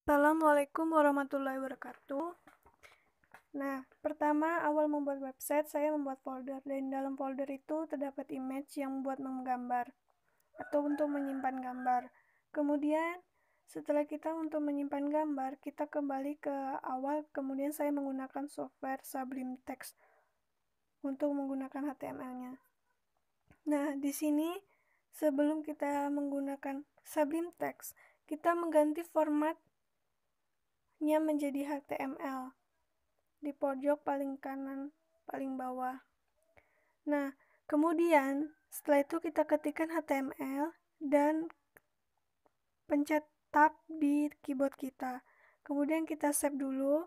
Assalamualaikum warahmatullahi wabarakatuh. Nah, pertama awal membuat website, saya membuat folder, dan dalam folder itu terdapat image yang membuat menggambar atau untuk menyimpan gambar. Kemudian, setelah kita untuk menyimpan gambar, kita kembali ke awal, kemudian saya menggunakan software Sublime Text untuk menggunakan HTML-nya. Nah, di sini sebelum kita menggunakan Sublime Text, kita mengganti formatnya menjadi HTML di pojok paling kanan paling bawah. Nah, kemudian setelah itu kita ketikkan HTML dan pencet tab di keyboard kita. Kemudian kita save dulu.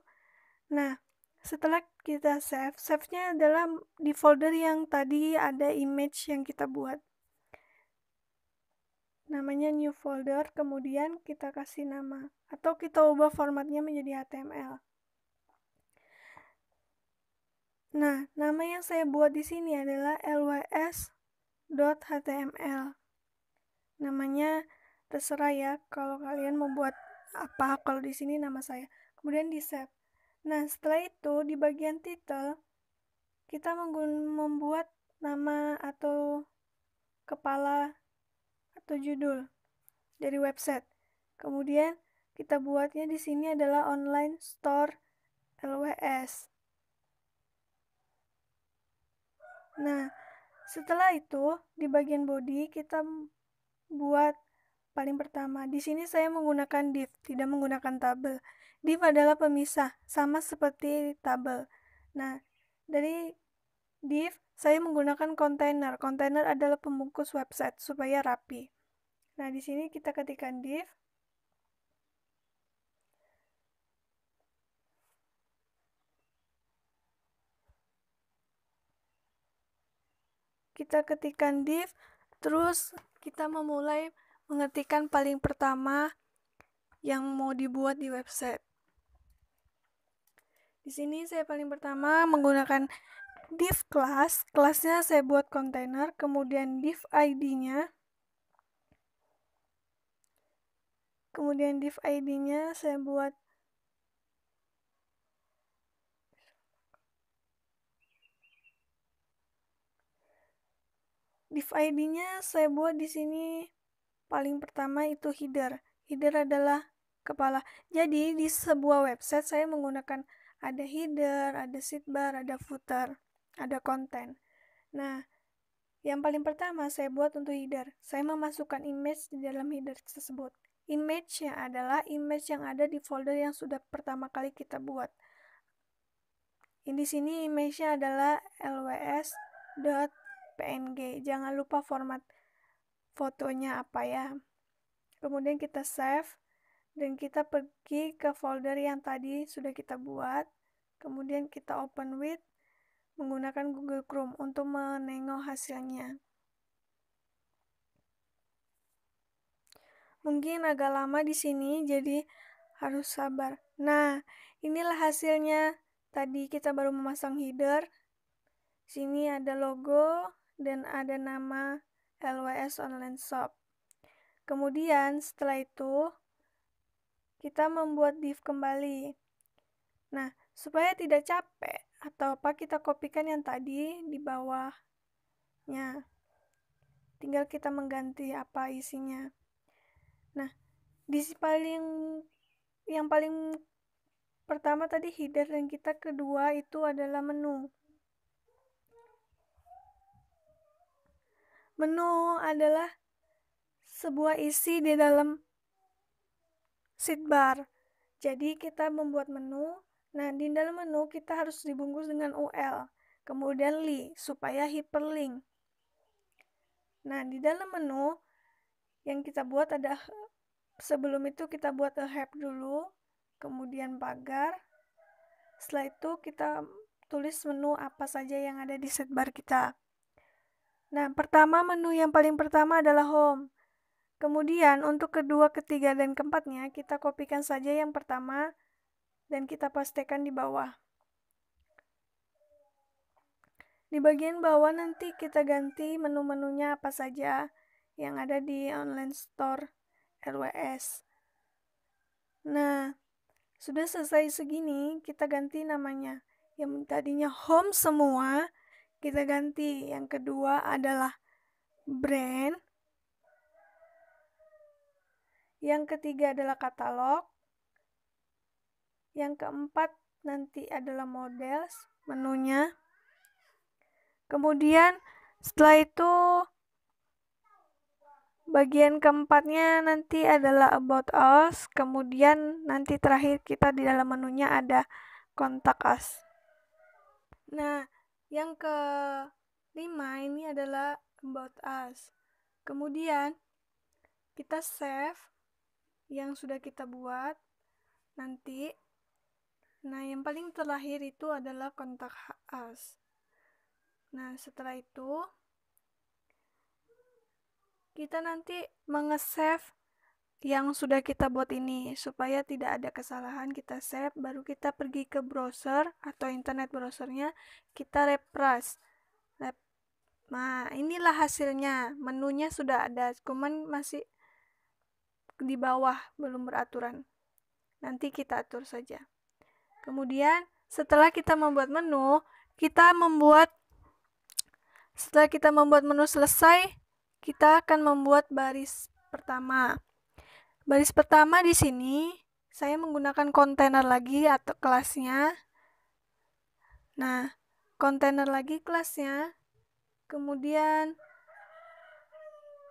Nah, setelah kita save-nya adalah di folder yang tadi ada image yang kita buat. Namanya new folder, kemudian kita kasih nama atau kita ubah formatnya menjadi HTML. Nah, nama yang saya buat di sini adalah lws.html. Namanya terserah ya, kalau kalian mau buat apa, kalau di sini nama saya. Kemudian di save. Nah, setelah itu di bagian title kita membuat nama atau kepala atau judul dari website. Kemudian kita buatnya di sini adalah online store LWS. Nah, setelah itu di bagian body kita buat paling pertama. Di sini saya menggunakan div, tidak menggunakan tabel. Div adalah pemisah, sama seperti tabel. Nah, dari div saya menggunakan kontainer. Kontainer adalah pembungkus website supaya rapi. Nah, di sini kita ketikkan div. Kita ketikkan div, terus kita memulai mengetikkan paling pertama yang mau dibuat di website. Di sini saya paling pertama menggunakan div class, kelasnya saya buat kontainer, kemudian div ID-nya, saya buat di sini paling pertama itu header. Header adalah kepala. Jadi di sebuah website saya menggunakan ada header, ada sidebar, ada footer, ada konten. Nah, yang paling pertama saya buat untuk header. Saya memasukkan image di dalam header tersebut. Image-nya adalah image yang ada di folder yang sudah pertama kali kita buat. Di sini image-nya adalah lws.png. Jangan lupa format fotonya apa ya. Kemudian kita save dan kita pergi ke folder yang tadi sudah kita buat. Kemudian kita open with menggunakan Google Chrome untuk menengok hasilnya. Mungkin agak lama di sini, jadi harus sabar. Nah, inilah hasilnya. Tadi kita baru memasang header. Sini ada logo dan ada nama LWS Online Shop. Kemudian setelah itu kita membuat div kembali. Nah, supaya tidak capek atau apa, kita kopikan yang tadi di bawahnya. Tinggal kita mengganti apa isinya. Nah, di yang paling pertama tadi header dan kita kedua itu adalah menu. Menu adalah sebuah isi di dalam sidebar. Jadi kita membuat menu. Nah, di dalam menu kita harus dibungkus dengan UL, kemudian li supaya hyperlink. Nah, di dalam menu yang kita buat ada, sebelum itu kita buat a help dulu, kemudian pagar. Setelah itu kita tulis menu apa saja yang ada di sidebar kita. Nah, menu yang paling pertama adalah home. Kemudian untuk kedua, ketiga, dan keempatnya kita kopikan saja yang pertama dan kita pastekan di bawah. Di bagian bawah nanti kita ganti menu-menunya apa saja yang ada di online store LWS. Nah, sudah selesai segini, kita ganti namanya. Yang tadinya home semua, kita ganti. Yang kedua adalah brand. Yang ketiga adalah katalog. Yang keempat nanti adalah model menunya. Kemudian setelah itu bagian keempatnya nanti adalah about us. Kemudian nanti terakhir kita di dalam menunya ada contact us. Nah, yang kelima ini adalah about us. Kemudian kita save yang sudah kita buat nanti. Nah, yang paling terakhir itu adalah contact us. Nah, setelah itu kita nanti menge-save yang sudah kita buat ini supaya tidak ada kesalahan. Kita save, baru kita pergi ke browser atau internet browsernya, kita refresh. Nah, inilah hasilnya. Menunya sudah ada, cuman masih di bawah, belum beraturan. Nanti kita atur saja. Kemudian setelah kita membuat menu, setelah kita membuat menu selesai, kita akan membuat baris pertama. Baris pertama di sini saya menggunakan kontainer lagi atau kelasnya. Nah, kontainer lagi kelasnya. Kemudian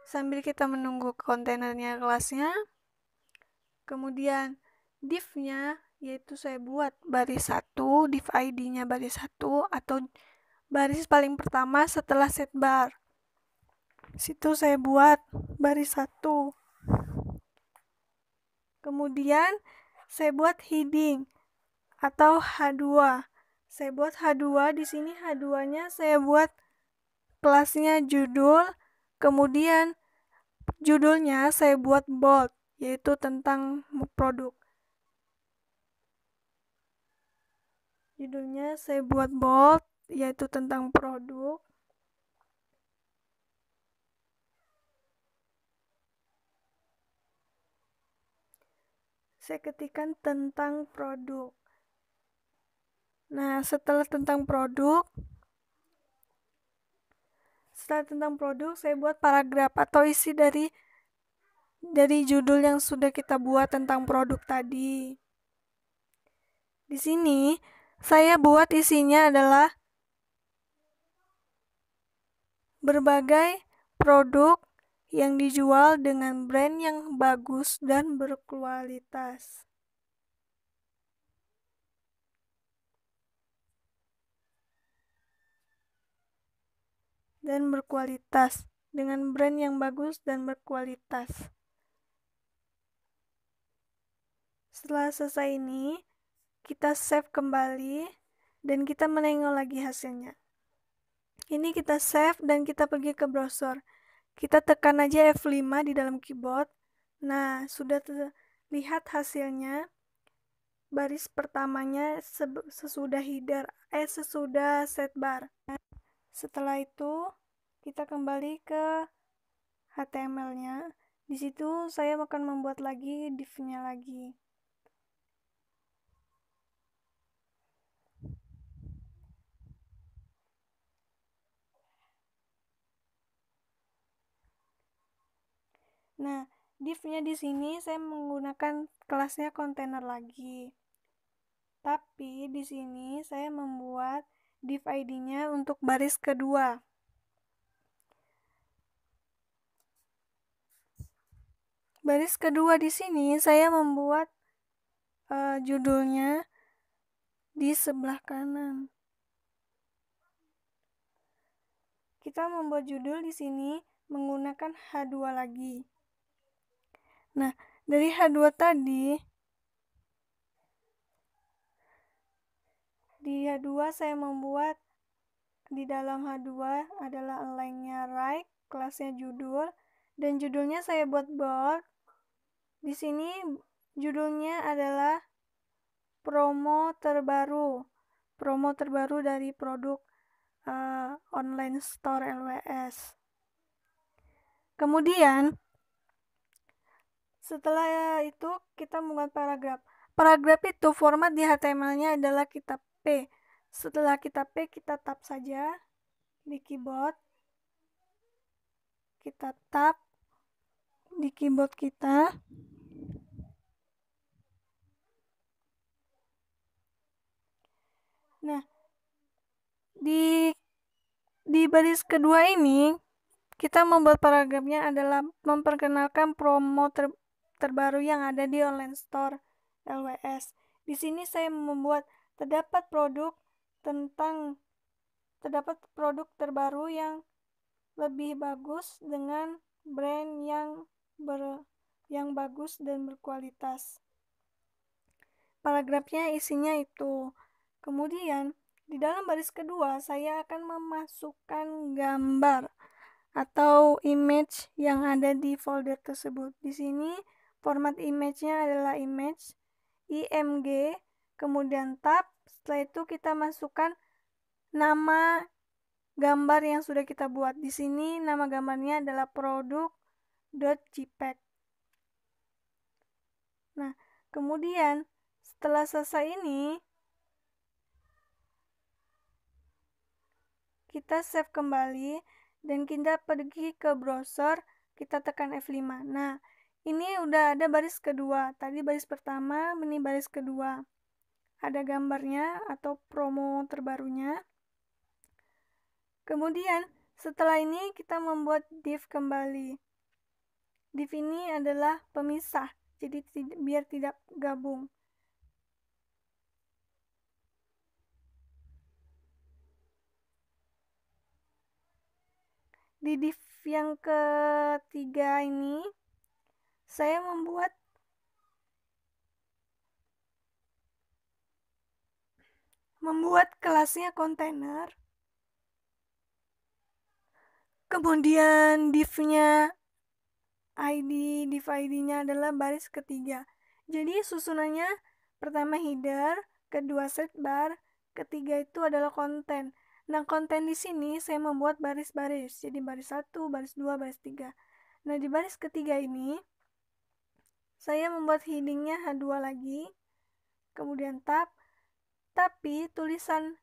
sambil kita menunggu kontainernya kelasnya, kemudian div-nya yaitu saya buat baris 1, div ID-nya baris 1 atau baris paling pertama setelah set bar. Situ saya buat baris 1. Kemudian saya buat heading atau H2. Saya buat H2, di sini H2-nya saya buat kelasnya judul, kemudian judulnya saya buat bold, yaitu tentang produk. Judulnya saya buat bold, yaitu tentang produk. Saya ketikkan tentang produk. Nah, setelah tentang produk, saya buat paragraf atau isi dari judul yang sudah kita buat tentang produk tadi. Di sini saya buat isinya adalah berbagai produk yang dijual dengan brand yang bagus dan berkualitas. Dengan brand yang bagus dan berkualitas. Setelah selesai ini, kita save kembali dan kita menengok lagi hasilnya. Ini kita save dan kita pergi ke browser. Kita tekan aja F5 di dalam keyboard. Nah, sudah terlihat hasilnya. Baris pertamanya sesudah set bar. Setelah itu, kita kembali ke HTML-nya. Di situ saya akan membuat lagi div-nya lagi. Nah, div-nya di sini saya menggunakan kelasnya kontainer lagi. Tapi di sini saya membuat div ID-nya untuk baris kedua. Baris kedua di sini saya membuat judulnya di sebelah kanan. Kita membuat judul di sini menggunakan H2 lagi. Nah, dari H2 tadi, di H2 saya membuat di dalam H2 adalah align-nya right, kelasnya judul, dan judulnya saya buat bold. Di sini judulnya adalah promo terbaru dari produk online store LWS. Kemudian Setelah itu kita membuat paragraf. Paragraf itu format di HTML-nya adalah kitab P. Setelah kitab P, kita tab saja di keyboard. Kita tab di keyboard kita. Nah, di baris kedua ini kita membuat paragrafnya adalah memperkenalkan promo terbaru yang ada di online store LWS. Di sini saya membuat terdapat produk terbaru yang lebih bagus dengan brand yang bagus dan berkualitas. Paragrafnya isinya itu. Kemudian di dalam baris kedua saya akan memasukkan gambar atau image yang ada di folder tersebut. Di sini format image-nya adalah image IMG, kemudian tab. Setelah itu kita masukkan nama gambar yang sudah kita buat. Di sini nama gambarnya adalah produk.jpg. Nah, kemudian setelah selesai ini kita save kembali dan kita pergi ke browser, kita tekan F5. Nah, ini udah ada baris kedua. Tadi baris pertama, ini baris kedua. Ada gambarnya atau promo terbarunya. Kemudian setelah ini kita membuat div kembali. Div ini adalah pemisah, jadi biar tidak gabung. Di div yang ketiga ini saya membuat kelasnya kontainer. Kemudian div-nya div ID-nya adalah baris ketiga. Jadi susunannya pertama header, kedua sidebar, ketiga itu adalah konten. Nah, konten di sini saya membuat baris-baris. Jadi baris 1, baris 2, baris 3. Nah, di baris ketiga ini saya membuat heading-nya H2 lagi. Kemudian tab. Tapi tulisan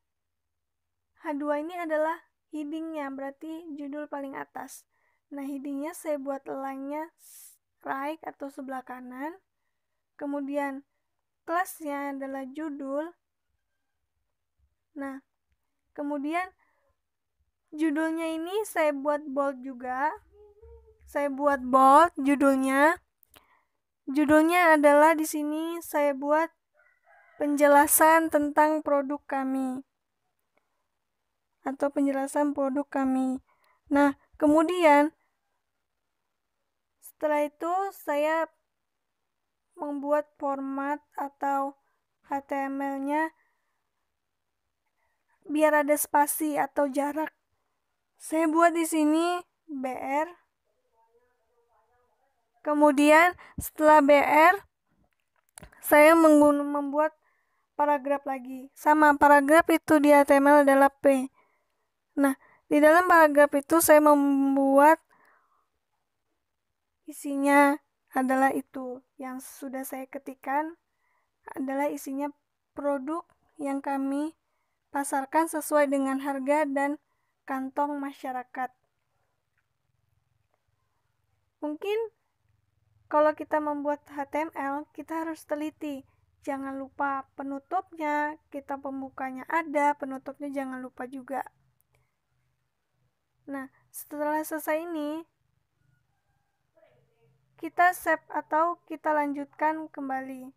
H2 ini adalah heading-nya, berarti judul paling atas. Nah, heading-nya saya buat line-nya right atau sebelah kanan. Kemudian kelasnya adalah judul. Nah, kemudian judulnya ini saya buat bold juga. Saya buat bold judulnya. Judulnya adalah di sini saya buat penjelasan tentang produk kami atau penjelasan produk kami. Nah, kemudian setelah itu saya membuat format atau HTML-nya biar ada spasi atau jarak. Saya buat di sini BR. Kemudian setelah BR saya membuat paragraf lagi. Sama, paragraf itu di HTML adalah P. Nah, di dalam paragraf itu saya membuat isinya adalah itu yang sudah saya ketikkan, adalah isinya produk yang kami pasarkan sesuai dengan harga dan kantong masyarakat. Mungkin kalau kita membuat HTML, kita harus teliti. Jangan lupa penutupnya, kita pembukanya ada, penutupnya jangan lupa juga. Nah, setelah selesai ini, kita save atau kita lanjutkan kembali.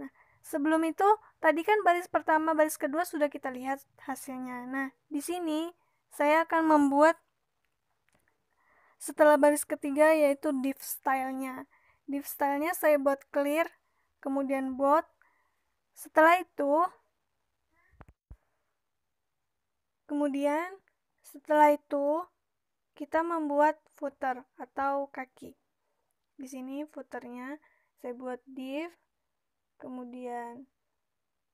Nah, sebelum itu, tadi kan baris pertama, baris kedua sudah kita lihat hasilnya. Nah, di sini saya akan membuat setelah baris ketiga yaitu div style-nya. Div style-nya saya buat clear, kemudian bold. Setelah itu, kita membuat footer atau kaki. Di sini footernya saya buat div, kemudian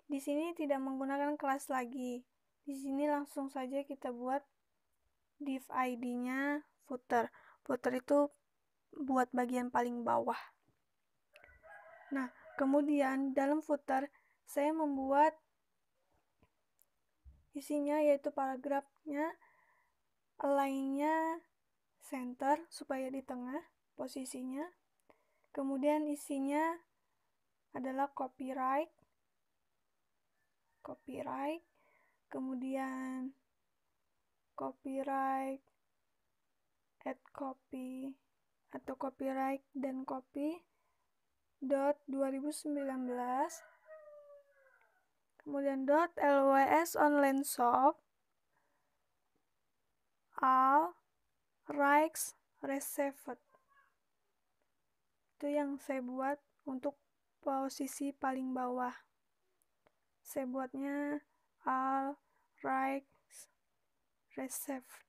di sini tidak menggunakan kelas lagi. Di sini langsung saja kita buat div ID-nya footer. Footer itu buat bagian paling bawah. Nah, kemudian dalam footer saya membuat isinya yaitu paragrafnya, align-nya center supaya di tengah posisinya. Kemudian isinya adalah copyright, kemudian copyright, add copy atau copyright dan copy dot 2019, kemudian dot lws online shop all rights reserved. Itu yang saya buat untuk posisi paling bawah. Saya buatnya all rights reserved.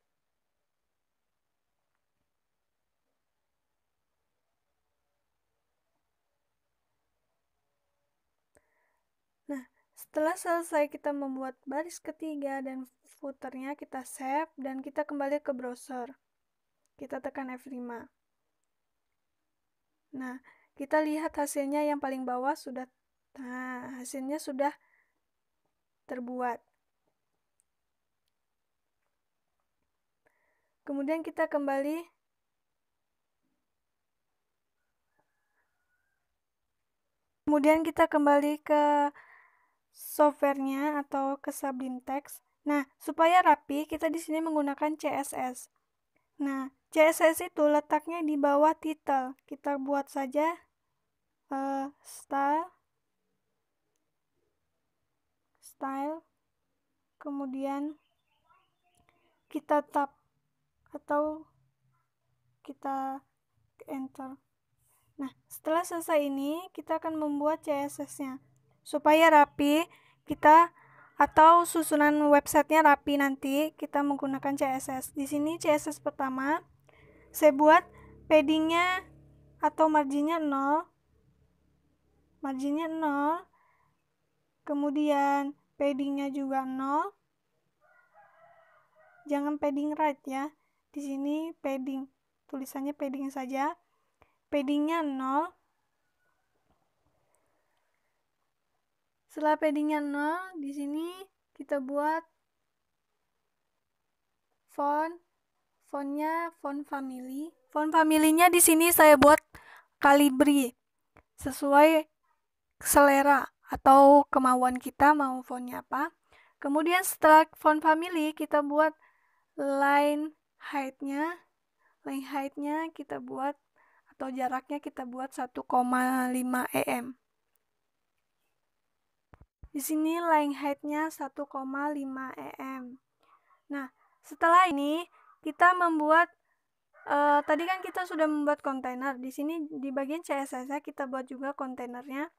Nah, setelah selesai kita membuat baris ketiga dan footernya, kita save dan kita kembali ke browser. Kita tekan F5. Nah, kita lihat hasilnya yang paling bawah sudah, hasilnya sudah terbuat. Kemudian kita kembali ke softwarenya atau ke Sublime Text. Nah, supaya rapi, kita di sini menggunakan CSS. Nah, CSS itu letaknya di bawah title. Kita buat saja style, kemudian kita tab atau kita enter. Nah, setelah selesai ini, kita akan membuat CSS-nya. Supaya rapi, kita atau susunan websitenya rapi nanti, kita menggunakan CSS. Di sini CSS pertama, saya buat paddingnya atau marginnya 0. Kemudian paddingnya juga 0. Jangan padding right ya. Di sini padding, tulisannya padding saja. Paddingnya 0. Setelah paddingnya 0, di sini kita buat fontnya font family. Font familinya di sini saya buat Calibri sesuai selera atau kemauan kita mau fontnya apa. Kemudian setelah font family kita buat line height-nya kita buat atau jaraknya kita buat 1,5 em. Di sini line height-nya 1,5 em. Nah, setelah ini kita membuat tadi kan kita sudah membuat kontainer. Di sini di bagian CSS-nya kita buat juga kontainernya.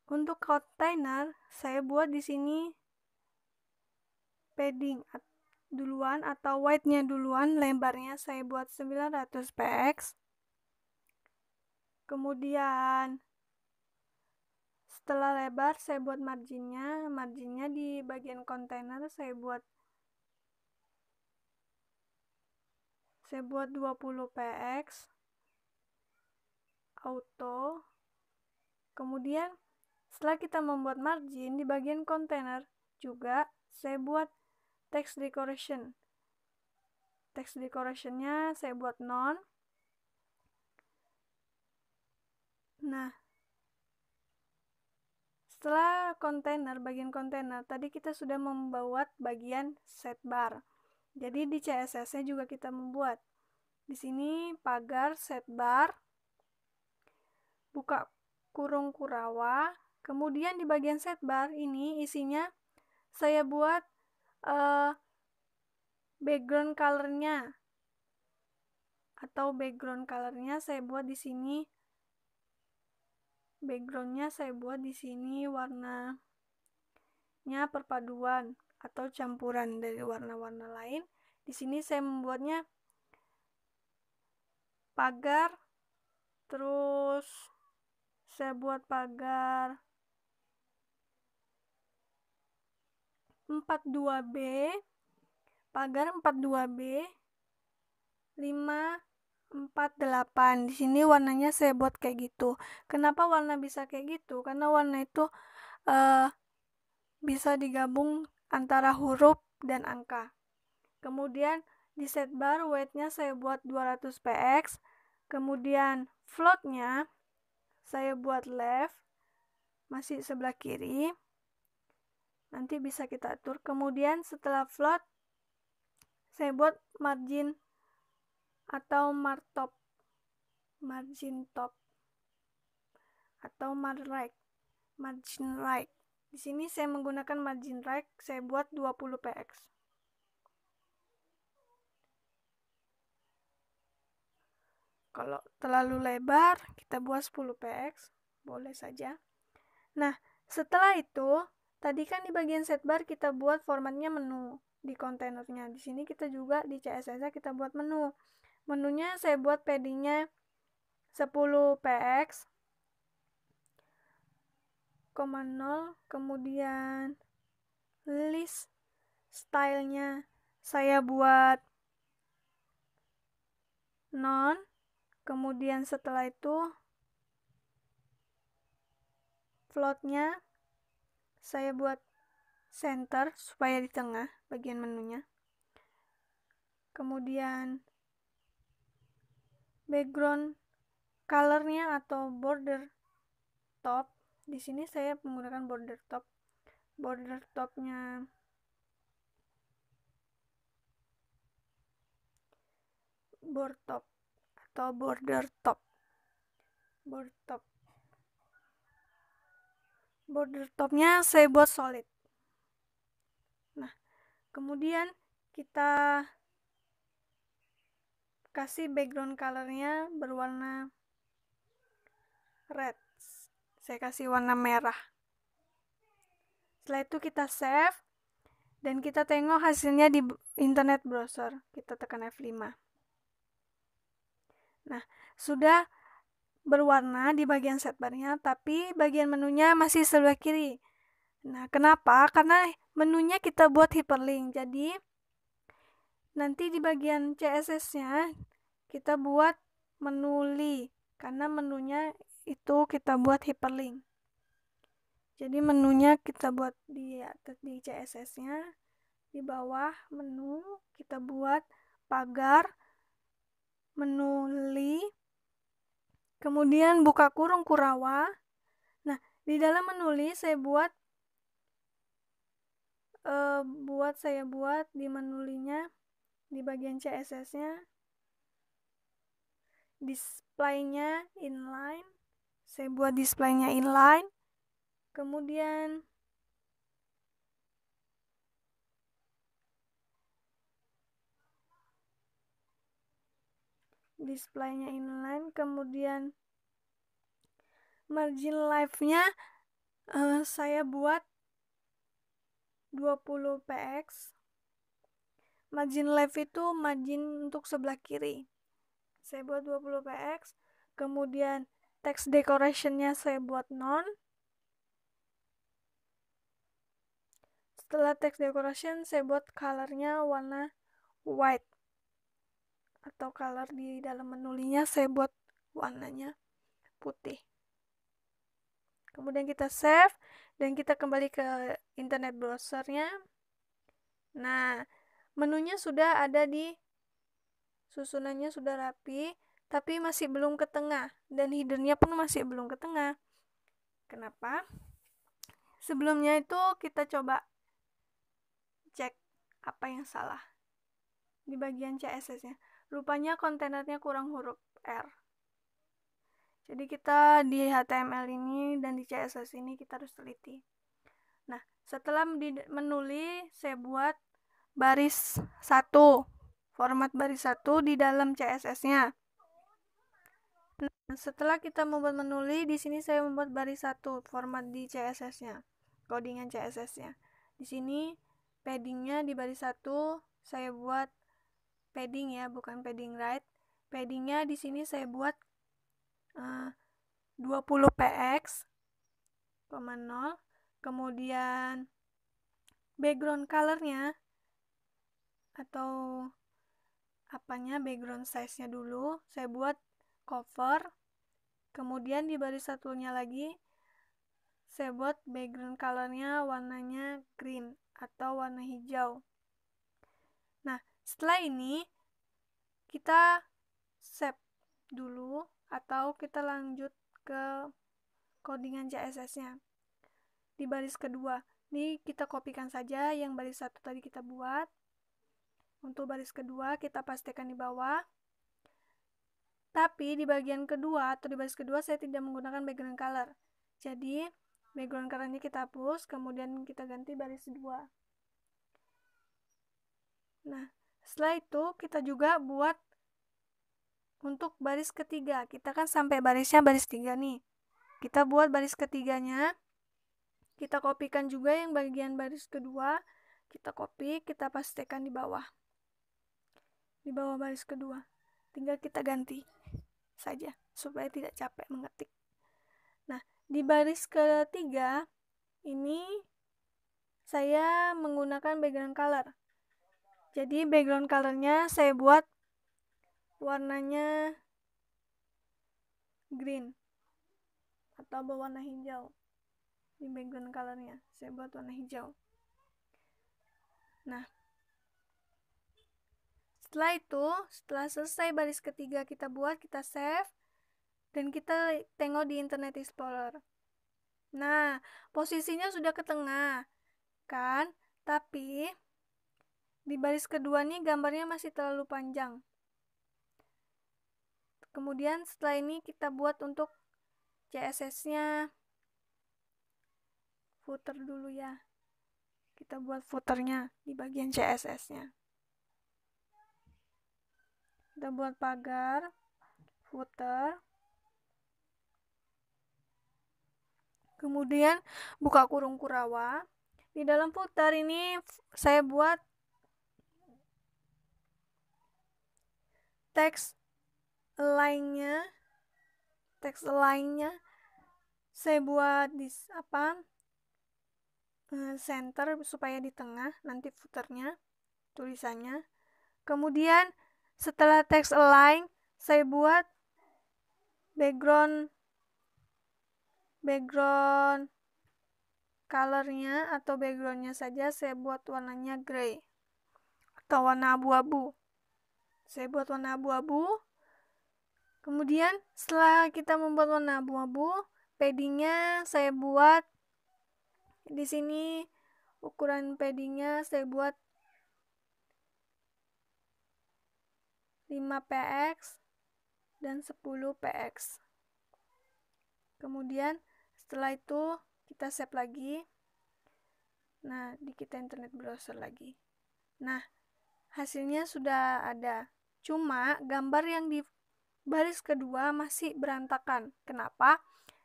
Untuk kontainer saya buat di sini padding duluan atau width-nya duluan, lebarnya saya buat 900 px. Kemudian setelah lebar saya buat marginnya di bagian kontainer saya buat 20 px auto. Kemudian setelah kita membuat margin di bagian kontainer juga saya buat text decoration-nya saya buat none. Nah, setelah bagian kontainer tadi kita sudah membuat bagian setbar. Jadi di CSS-nya juga kita membuat. Di sini pagar setbar, buka kurung Kurawa. Kemudian di bagian setbar ini isinya saya buat background color-nya saya buat di sini. Background-nya saya buat di sini warnanya perpaduan atau campuran dari warna-warna lain. Di sini saya membuatnya pagar, terus saya buat pagar 42B, 5, 4, 8. Di sini warnanya saya buat kayak gitu. Kenapa warna bisa kayak gitu? Karena warna itu bisa digabung antara huruf dan angka. Kemudian di set bar weight-nya saya buat 200 px. Kemudian float-nya saya buat left, masih sebelah kiri. Nanti bisa kita atur. Kemudian setelah float saya buat margin atau margin top atau margin right. Di sini saya menggunakan margin right, saya buat 20 px. Kalau terlalu lebar, kita buat 10 px, boleh saja. Nah, setelah itu, tadi kan di bagian setbar kita buat formatnya menu di kontainernya. Di sini kita juga di CSS kita buat menu. Menunya saya buat paddingnya 10 px, 0, kemudian list stylenya saya buat non, kemudian setelah itu floatnya saya buat center supaya di tengah bagian menunya. Kemudian background colornya atau border top, di sini saya menggunakan border topnya border topnya saya buat solid. Nah, kemudian kita kasih background colornya berwarna red, saya kasih warna merah. Setelah itu kita save dan kita tengok hasilnya di internet browser. Kita tekan F5. Nah, sudah berwarna di bagian setbarnya, tapi bagian menunya masih sebelah kiri. Nah, kenapa? Karena menunya kita buat hyperlink. Jadi, nanti di bagian CSS-nya kita buat menu li, karena menunya itu kita buat hyperlink. Jadi menunya kita buat di atas di CSS-nya, di bawah menu kita buat pagar menu li, kemudian buka kurung Kurawa. Nah, di dalam menu li saya buat di menu li-nya di bagian CSS-nya display-nya inline. Saya buat display-nya inline. Kemudian display-nya inline, kemudian margin left-nya saya buat 20 px. Margin left itu margin untuk sebelah kiri. Saya buat 20 px. Kemudian text decoration-nya saya buat non. Setelah text decoration saya buat color-nya warna white, atau color di dalam menulinya saya buat warnanya putih. Kemudian kita save dan kita kembali ke internet browsernya. Nah, menunya sudah ada di susunannya sudah rapi, tapi masih belum ke tengah dan headernya pun masih belum ke tengah. Kenapa? Sebelumnya itu kita coba cek apa yang salah di bagian CSS-nya. Rupanya kontainernya kurang huruf R. Jadi kita di HTML ini dan di CSS ini kita harus teliti. Nah, setelah menulis, saya buat baris 1, format baris 1 di dalam CSS-nya. Nah, setelah kita membuat menulis, di sini saya membuat baris 1, format di CSS-nya, codingan CSS-nya. Di sini padding-nya di baris 1 saya buat padding ya, bukan padding right. Padding-nya di sini saya buat 20 px, 0. Kemudian background color-nya atau background size-nya dulu. Saya buat cover. Kemudian di baris satunya lagi saya buat background colornya warnanya green atau warna hijau. Nah, setelah ini kita save dulu atau kita lanjut ke codingan CSS-nya. Di baris kedua, ini kita kopikan saja yang baris satu tadi kita buat. Untuk baris kedua kita pastikan di bawah. Tapi di bagian kedua atau di baris kedua saya tidak menggunakan background color. Jadi background colornya kita hapus, kemudian kita ganti baris 2. Nah, setelah itu kita juga buat untuk baris ketiga. Kita kan sampai barisnya baris 3 nih. Kita buat baris ketiganya. Kita kopikan juga yang bagian baris kedua. Kita copy, kita pastikan di bawah. Di bawah baris kedua. Tinggal kita ganti saja supaya tidak capek mengetik. Nah, di baris ketiga ini saya menggunakan background color. Jadi background colornya saya buat warnanya green atau berwarna hijau. Di background colornya saya buat warna hijau. Nah, setelah itu, setelah selesai baris ketiga kita buat, kita save dan kita tengok di Internet Explorer. Nah, posisinya sudah ke tengah kan, tapi di baris kedua nih gambarnya masih terlalu panjang. Kemudian setelah ini kita buat untuk CSS-nya footer dulu ya. Kita buat footernya di bagian CSS-nya. Kita buat pagar footer. Kemudian buka kurung Kurawa. Di dalam footer ini saya buat teks align-nya. Saya buat di center supaya di tengah nanti footernya tulisannya. Kemudian setelah teks align saya buat background colornya atau backgroundnya saja saya buat warnanya gray atau warna abu-abu. Saya buat warna abu-abu. Kemudian setelah kita membuat warna abu-abu, paddingnya saya buat di sini. Ukuran paddingnya saya buat 5px dan 10px. Kemudian setelah itu kita save lagi. Nah, di kita internet browser lagi. Nah, hasilnya sudah ada. Cuma gambar yang di baris kedua masih berantakan. Kenapa?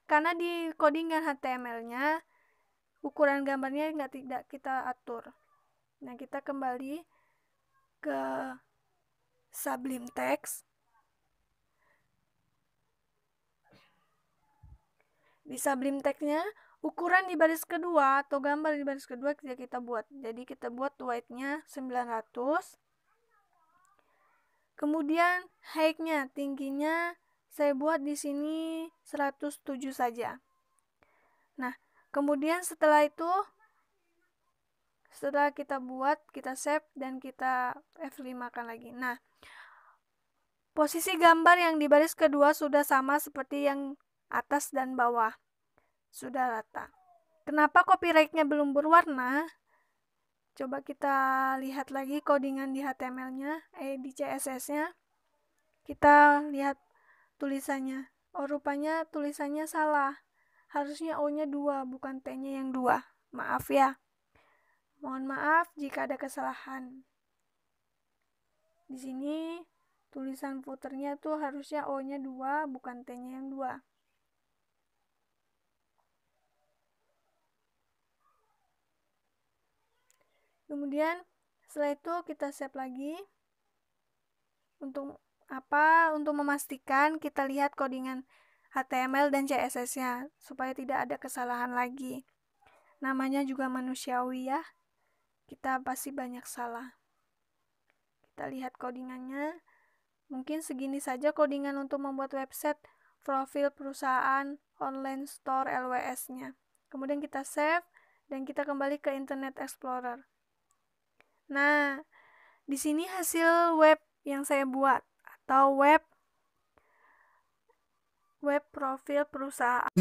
Karena di codingan HTML-nya ukuran gambarnya tidak kita atur. Nah, kita kembali ke Sublime Text. Di Sublime Text-nya ukuran di baris kedua atau gambar di baris kedua kita buat. Jadi kita buat width-nya 900. Kemudian height-nya, tingginya saya buat di sini 107 saja. Nah, kemudian setelah itu setelah kita buat, kita save dan kita F5-kan lagi. Nah, posisi gambar yang di baris kedua sudah sama seperti yang atas dan bawah. Sudah rata. Kenapa copyright-nya belum berwarna? Coba kita lihat lagi codingan di HTML-nya, di CSS-nya. Kita lihat tulisannya. Oh, rupanya tulisannya salah. Harusnya O-nya 2, bukan T-nya yang 2. Maaf ya. Mohon maaf jika ada kesalahan. Di sini tulisan footernya tuh harusnya O-nya 2, bukan T-nya yang 2. Kemudian setelah itu kita save lagi. Untuk apa? Untuk memastikan kita lihat codingan HTML dan CSS-nya supaya tidak ada kesalahan lagi. Namanya juga manusiawi ya. Kita pasti banyak salah. Kita lihat codingannya. Mungkin segini saja codingan untuk membuat website profil perusahaan online store LWS-nya. Kemudian kita save dan kita kembali ke Internet Explorer. Nah, di sini hasil web yang saya buat atau web profil perusahaan.